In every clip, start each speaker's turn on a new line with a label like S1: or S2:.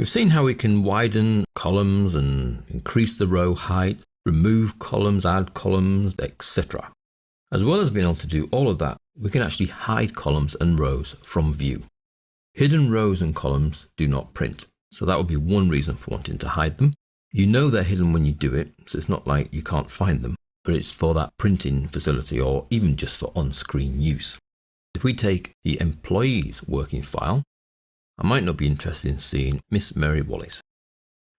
S1: We've seen how we can widen columns and increase the row height, remove columns, add columns, etc. As well as being able to do all of that, we can actually hide columns and rows from view. Hidden rows and columns do not print, so that would be one reason for wanting to hide them. You know they're hidden when you do it, so it's not like you can't find them, but it's for that printing facility or even just for on-screen use. If we take the employees working file, I might not be interested in seeing Miss Mary Wallace.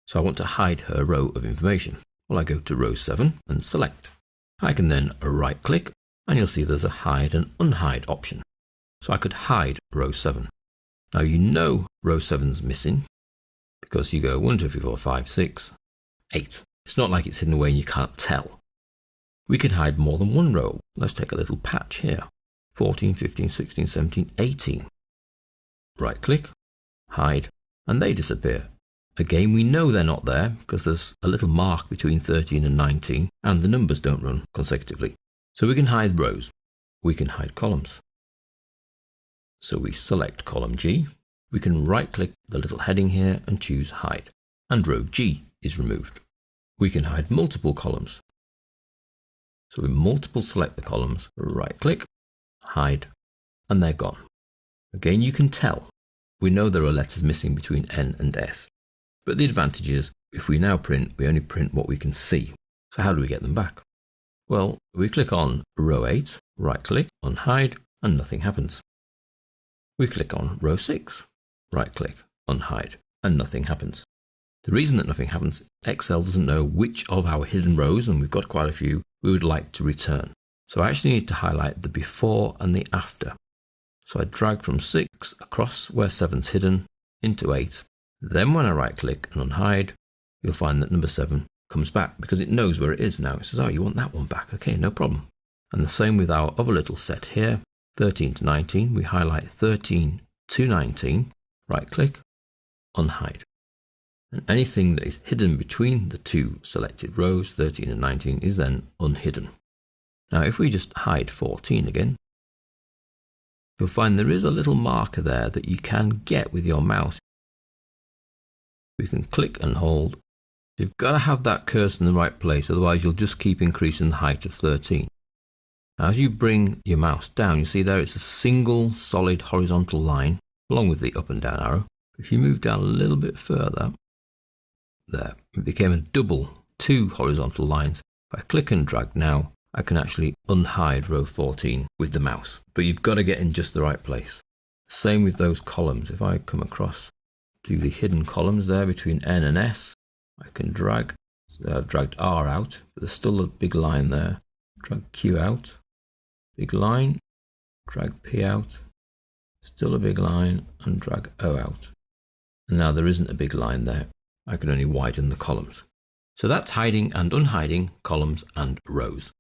S1: So I want to hide her row of information. Well, I go to row 7 and select. I can then right click and you'll see there's a hide and unhide option. So I could hide row 7. Now you know row 7's missing because you go 1, 2, 3, 4, 5, 6, 8. It's not like it's hidden away and you can't tell. We could hide more than one row. Let's take a little patch here. 14, 15, 16, 17, 18. Right click, hide, and they disappear. Again, we know they're not there because there's a little mark between 13 and 19 and the numbers don't run consecutively. So we can hide rows. We can hide columns. So we select column G. We can right click the little heading here and choose hide. And row G is removed. We can hide multiple columns. So we multiple select the columns, right click, hide, and they're gone. Again, you can tell. We know there are letters missing between N and S. But the advantage is, if we now print, we only print what we can see. So how do we get them back? Well, we click on row 8, right click, unhide, and nothing happens. We click on row 6, right click, unhide, and nothing happens. The reason that nothing happens, Excel doesn't know which of our hidden rows, and we've got quite a few, we would like to return. So I actually need to highlight the before and the after. So I drag from 6 across where 7's hidden into 8. Then when I right click and unhide, you'll find that number 7 comes back because it knows where it is now. It says, oh, you want that one back. Okay, no problem. And the same with our other little set here, 13 to 19. We highlight 13 to 19, right click, unhide. And anything that is hidden between the two selected rows, 13 and 19, is then unhidden. Now, if we just hide 14 again, you'll find there is a little marker there that you can get with your mouse. We can click and hold. You've got to have that cursor in the right place, otherwise you'll just keep increasing the height of 13. Now, as you bring your mouse down, you see there it's a single solid horizontal line along with the up and down arrow. If you move down a little bit further, there, it became a double, 2 horizontal lines. If I click and drag now, I can actually unhide row 14 with the mouse, but you've got to get in just the right place. Same with those columns. If I come across to the hidden columns there between N and S, I can drag. So I've dragged R out, but there's still a big line there. Drag Q out, big line, drag P out, still a big line, and drag O out. And now there isn't a big line there. I can only widen the columns. So that's hiding and unhiding columns and rows.